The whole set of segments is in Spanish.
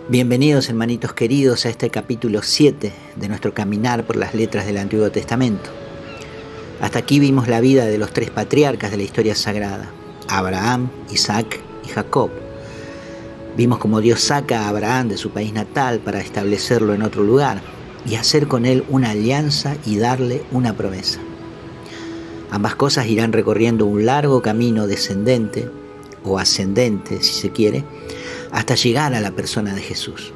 Bienvenidos, hermanitos queridos, a este capítulo 7 de nuestro caminar por las letras del Antiguo Testamento. Hasta aquí vimos la vida de los tres patriarcas de la historia sagrada: Abraham, Isaac y Jacob. Vimos cómo Dios saca a Abraham de su país natal para establecerlo en otro lugar y hacer con él una alianza y darle una promesa. Ambas cosas irán recorriendo un largo camino descendente o ascendente, si se quiere, hasta llegar a la persona de Jesús.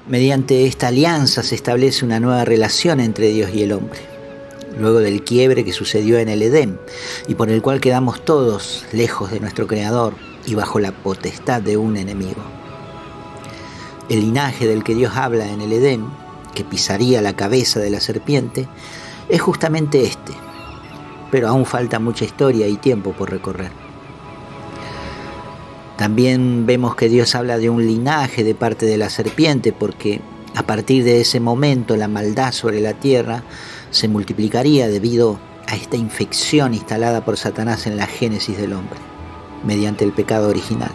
Mediante esta alianza se establece una nueva relación entre Dios y el hombre, luego del quiebre que sucedió en el Edén y por el cual quedamos todos lejos de nuestro Creador y bajo la potestad de un enemigo. El linaje del que Dios habla en el Edén, que pisaría la cabeza de la serpiente, es justamente este, pero aún falta mucha historia y tiempo por recorrer. También vemos que Dios habla de un linaje de parte de la serpiente, porque a partir de ese momento la maldad sobre la tierra se multiplicaría debido a esta infección instalada por Satanás en la génesis del hombre, mediante el pecado original.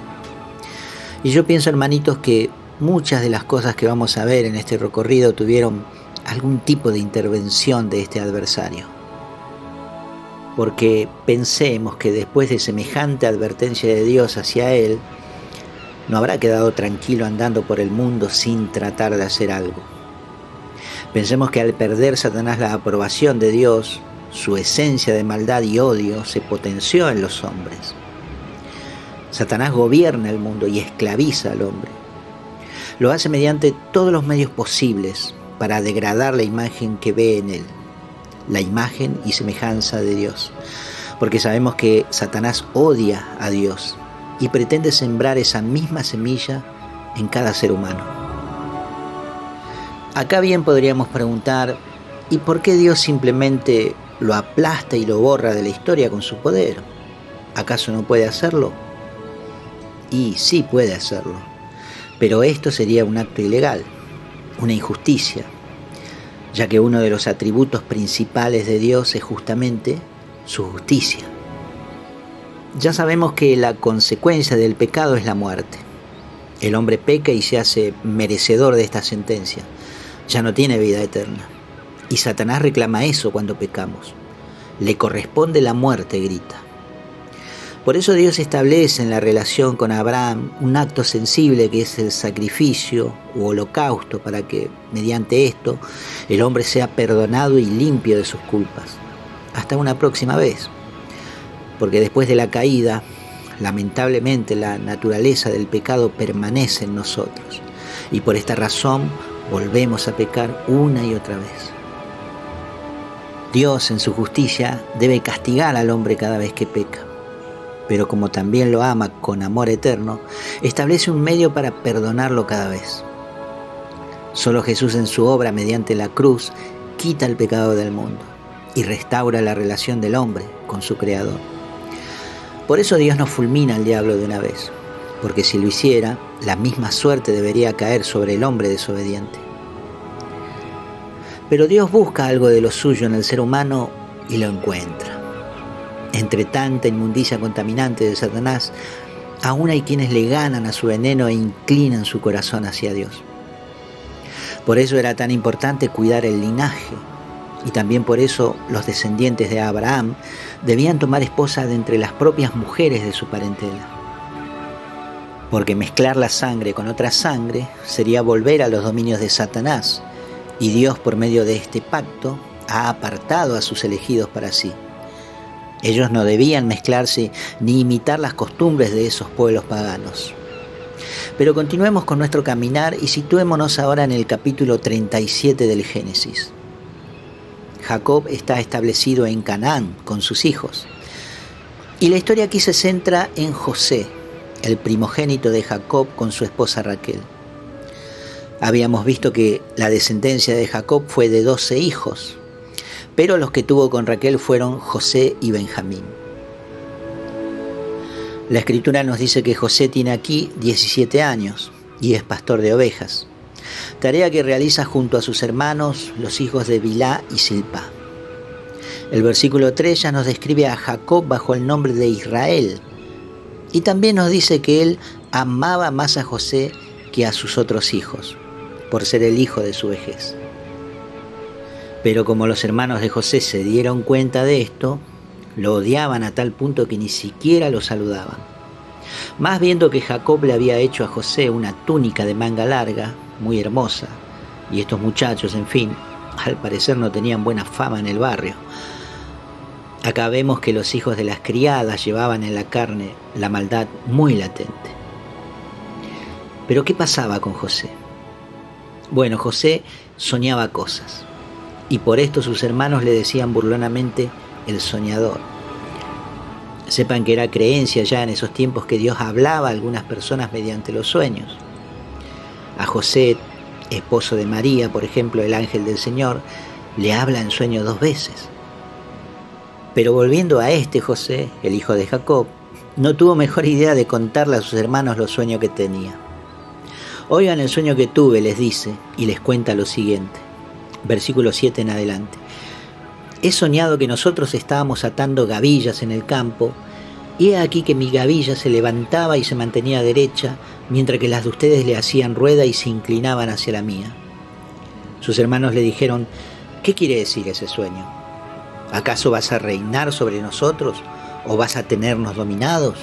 Y yo pienso, hermanitos, que muchas de las cosas que vamos a ver en este recorrido tuvieron algún tipo de intervención de este adversario. Porque pensemos que después de semejante advertencia de Dios hacia él, no habrá quedado tranquilo andando por el mundo sin tratar de hacer algo. Pensemos que al perder Satanás la aprobación de Dios, su esencia de maldad y odio se potenció en los hombres. Satanás gobierna el mundo y esclaviza al hombre. Lo hace mediante todos los medios posibles para degradar la imagen que ve en él, la imagen y semejanza de Dios, porque sabemos que Satanás odia a Dios y pretende sembrar esa misma semilla en cada ser humano. Acá bien podríamos preguntar, ¿y por qué Dios simplemente lo aplasta y lo borra de la historia con su poder? ¿Acaso no puede hacerlo? Y sí puede hacerlo, pero esto sería un acto ilegal, una injusticia, ya que uno de los atributos principales de Dios es justamente su justicia. Ya sabemos que la consecuencia del pecado es la muerte. El hombre peca y se hace merecedor de esta sentencia. Ya no tiene vida eterna. Y Satanás reclama eso cuando pecamos. Le corresponde la muerte, grita. Por eso Dios establece en la relación con Abraham un acto sensible que es el sacrificio u holocausto, para que mediante esto el hombre sea perdonado y limpio de sus culpas. Hasta una próxima vez. Porque después de la caída, lamentablemente la naturaleza del pecado permanece en nosotros. Y por esta razón volvemos a pecar una y otra vez. Dios en su justicia debe castigar al hombre cada vez que peca. Pero como también lo ama con amor eterno, establece un medio para perdonarlo cada vez. Solo Jesús en su obra mediante la cruz quita el pecado del mundo y restaura la relación del hombre con su Creador. Por eso Dios no fulmina al diablo de una vez, porque si lo hiciera, la misma suerte debería caer sobre el hombre desobediente. Pero Dios busca algo de lo suyo en el ser humano y lo encuentra. Entre tanta inmundicia contaminante de Satanás, aún hay quienes le ganan a su veneno e inclinan su corazón hacia Dios. Por eso era tan importante cuidar el linaje, y también por eso los descendientes de Abraham debían tomar esposa de entre las propias mujeres de su parentela. Porque mezclar la sangre con otra sangre sería volver a los dominios de Satanás, y Dios, por medio de este pacto, ha apartado a sus elegidos para sí. Ellos no debían mezclarse ni imitar las costumbres de esos pueblos paganos. Pero continuemos con nuestro caminar y situémonos ahora en el capítulo 37 del Génesis. Jacob está establecido en Canaán con sus hijos. Y la historia aquí se centra en José, el primogénito de Jacob con su esposa Raquel. Habíamos visto que la descendencia de Jacob fue de 12 hijos, pero los que tuvo con Raquel fueron José y Benjamín. La Escritura nos dice que José tiene aquí 17 años y es pastor de ovejas, tarea que realiza junto a sus hermanos, los hijos de Bilhá y Silpá. El versículo 3 ya nos describe a Jacob bajo el nombre de Israel, y también nos dice que él amaba más a José que a sus otros hijos, por ser el hijo de su vejez. Pero como los hermanos de José se dieron cuenta de esto, lo odiaban a tal punto que ni siquiera lo saludaban. Más viendo que Jacob le había hecho a José una túnica de manga larga, muy hermosa, y estos muchachos, en fin, al parecer no tenían buena fama en el barrio. Acá vemos que los hijos de las criadas llevaban en la carne la maldad muy latente. Pero ¿qué pasaba con José? Bueno, José soñaba cosas, y por esto sus hermanos le decían burlonamente el soñador. Sepan que era creencia ya en esos tiempos que Dios hablaba a algunas personas mediante los sueños. A José, esposo de María, por ejemplo, el ángel del Señor, le habla en sueño 2 veces. Pero volviendo a este José, el hijo de Jacob, no tuvo mejor idea de contarle a sus hermanos los sueños que tenía. Oigan el sueño que tuve, les dice, y les cuenta lo siguiente. Versículo 7 en adelante. He soñado que nosotros estábamos atando gavillas en el campo, y he aquí que mi gavilla se levantaba y se mantenía derecha, mientras que las de ustedes le hacían rueda y se inclinaban hacia la mía. Sus hermanos le dijeron, ¿qué quiere decir ese sueño? ¿Acaso vas a reinar sobre nosotros o vas a tenernos dominados?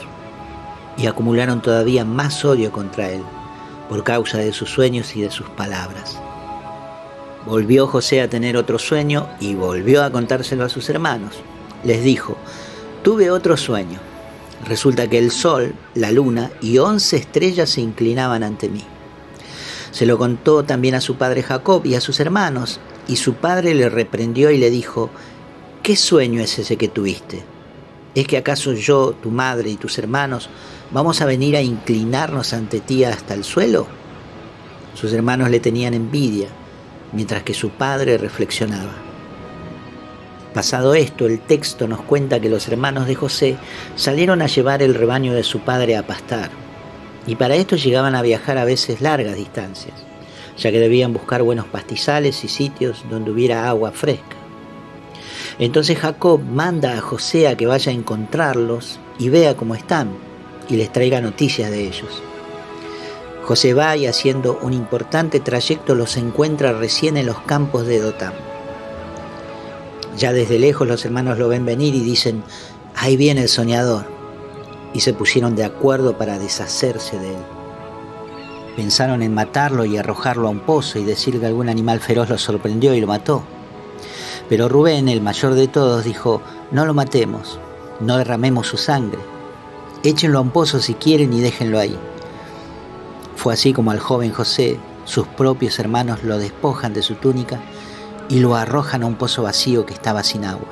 Y acumularon todavía más odio contra él, por causa de sus sueños y de sus palabras. Volvió José a tener otro sueño y volvió a contárselo a sus hermanos. Les dijo, tuve otro sueño. Resulta que el sol, la luna y 11 estrellas se inclinaban ante mí. Se lo contó también a su padre Jacob y a sus hermanos, y su padre le reprendió y le dijo, ¿qué sueño es ese que tuviste? ¿Es que acaso yo, tu madre y tus hermanos vamos a venir a inclinarnos ante ti hasta el suelo? Sus hermanos le tenían envidia, mientras que su padre reflexionaba. Pasado esto, el texto nos cuenta que los hermanos de José salieron a llevar el rebaño de su padre a pastar, y para esto llegaban a viajar a veces largas distancias, ya que debían buscar buenos pastizales y sitios donde hubiera agua fresca. Entonces Jacob manda a José a que vaya a encontrarlos y vea cómo están, y les traiga noticias de ellos. José va y haciendo un importante trayecto los encuentra recién en los campos de Dotán. Ya desde lejos los hermanos lo ven venir y dicen, ahí viene el soñador, y se pusieron de acuerdo para deshacerse de él. Pensaron en matarlo y arrojarlo a un pozo y decir que algún animal feroz lo sorprendió y lo mató. Pero Rubén, el mayor de todos, dijo, no lo matemos, no derramemos su sangre, échenlo a un pozo si quieren y déjenlo ahí. Fue así como al joven José, sus propios hermanos lo despojan de su túnica y lo arrojan a un pozo vacío que estaba sin agua.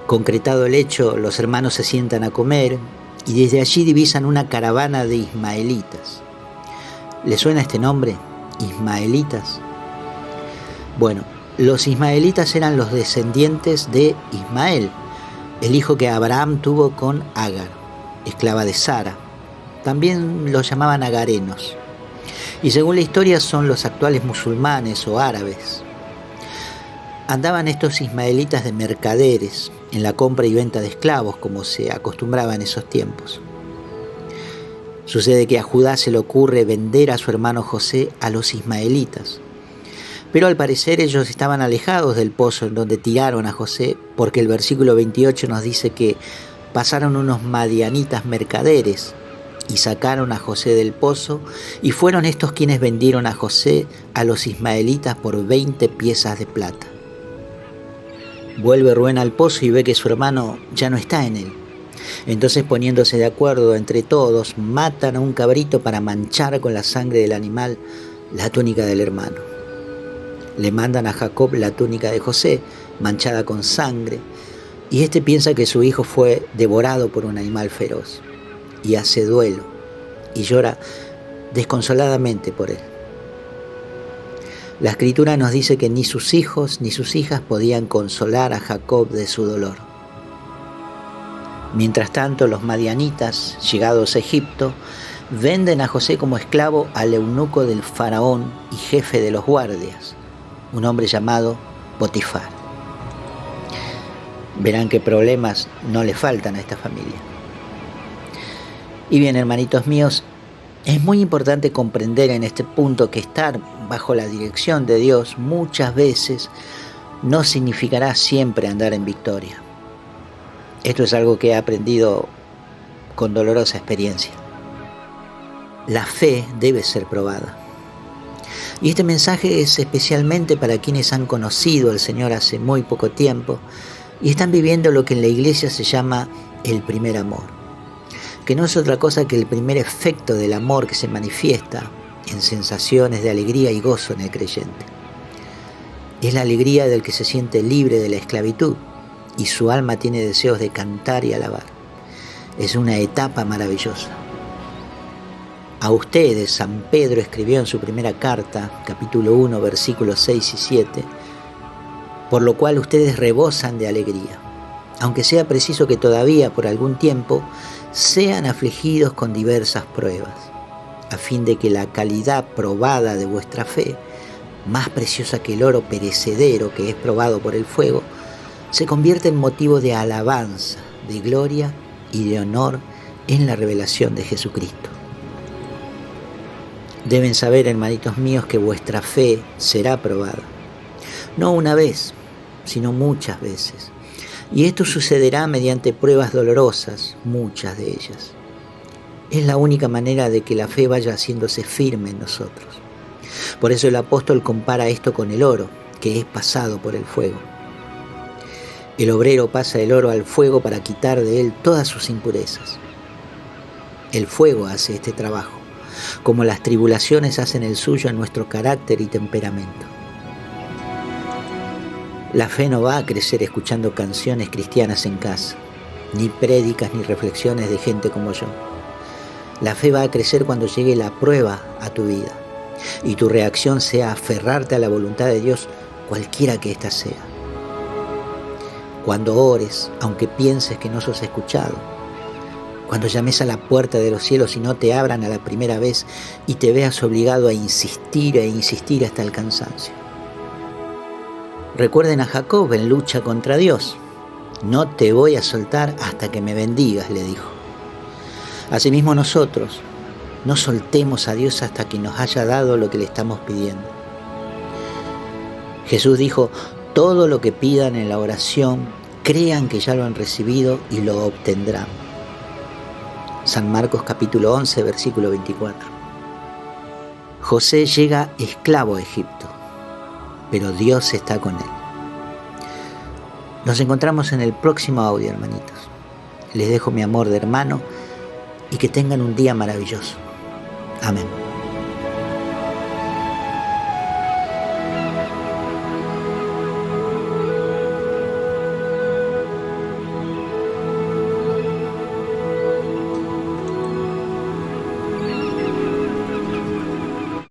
Concretado el hecho, los hermanos se sientan a comer y desde allí divisan una caravana de ismaelitas. ¿Les suena este nombre? ¿Ismaelitas? Bueno, los ismaelitas eran los descendientes de Ismael, el hijo que Abraham tuvo con Agar, esclava de Sara. También los llamaban agarenos. Y según la historia son los actuales musulmanes o árabes. Andaban estos ismaelitas de mercaderes en la compra y venta de esclavos, como se acostumbraba en esos tiempos. Sucede que a Judá se le ocurre vender a su hermano José a los ismaelitas. Pero al parecer ellos estaban alejados del pozo en donde tiraron a José, porque el versículo 28 nos dice que pasaron unos madianitas mercaderes y sacaron a José del pozo, y fueron estos quienes vendieron a José a los ismaelitas por 20 piezas de plata. Vuelve Rubén al pozo y ve que su hermano ya no está en él. Entonces, poniéndose de acuerdo entre todos, matan a un cabrito para manchar con la sangre del animal la túnica del hermano. Le mandan a Jacob la túnica de José, manchada con sangre, y este piensa que su hijo fue devorado por un animal feroz, y hace duelo, y llora desconsoladamente por él. La Escritura nos dice que ni sus hijos ni sus hijas podían consolar a Jacob de su dolor. Mientras tanto, los madianitas, llegados a Egipto, venden a José como esclavo al eunuco del faraón y jefe de los guardias, un hombre llamado Potifar. Verán qué problemas no le faltan a esta familia. Y bien, hermanitos míos, Es muy importante comprender en este punto que estar bajo la dirección de Dios muchas veces no significará siempre andar en victoria. Esto es algo que he aprendido con dolorosa experiencia. La fe debe ser probada. Y este mensaje es especialmente para quienes han conocido al Señor hace muy poco tiempo y están viviendo lo que en la iglesia se llama el primer amor, que no es otra cosa que el primer efecto del amor que se manifiesta en sensaciones de alegría y gozo en el creyente. Es la alegría del que se siente libre de la esclavitud y su alma tiene deseos de cantar y alabar. Es una etapa maravillosa. A ustedes, San Pedro escribió en su primera carta, capítulo 1, versículos 6 y 7, por lo cual ustedes rebosan de alegría, aunque sea preciso que todavía por algún tiempo sean afligidos con diversas pruebas, a fin de que la calidad probada de vuestra fe, más preciosa que el oro perecedero que es probado por el fuego, se convierta en motivo de alabanza, de gloria y de honor en la revelación de Jesucristo. Deben saber, hermanitos míos, que vuestra fe será probada, no una vez, sino muchas veces. Y esto sucederá mediante pruebas dolorosas, muchas de ellas. Es la única manera de que la fe vaya haciéndose firme en nosotros. Por eso el apóstol compara esto con el oro, que es pasado por el fuego. El obrero pasa el oro al fuego para quitar de él todas sus impurezas. El fuego hace este trabajo, como las tribulaciones hacen el suyo en nuestro carácter y temperamento. La fe no va a crecer escuchando canciones cristianas en casa, ni prédicas ni reflexiones de gente como yo. La fe va a crecer cuando llegue la prueba a tu vida y tu reacción sea aferrarte a la voluntad de Dios, cualquiera que ésta sea. Cuando ores, aunque pienses que no sos escuchado, cuando llames a la puerta de los cielos y no te abran a la primera vez y te veas obligado a insistir e insistir hasta el cansancio. Recuerden a Jacob en lucha contra Dios. No te voy a soltar hasta que me bendigas, le dijo. Asimismo nosotros, no soltemos a Dios hasta que nos haya dado lo que le estamos pidiendo. Jesús dijo, todo lo que pidan en la oración, crean que ya lo han recibido y lo obtendrán. San Marcos capítulo 11, versículo 24. José llega esclavo a Egipto, pero Dios está con él. Nos encontramos en el próximo audio, hermanitos. Les dejo mi amor de hermano y que tengan un día maravilloso. Amén.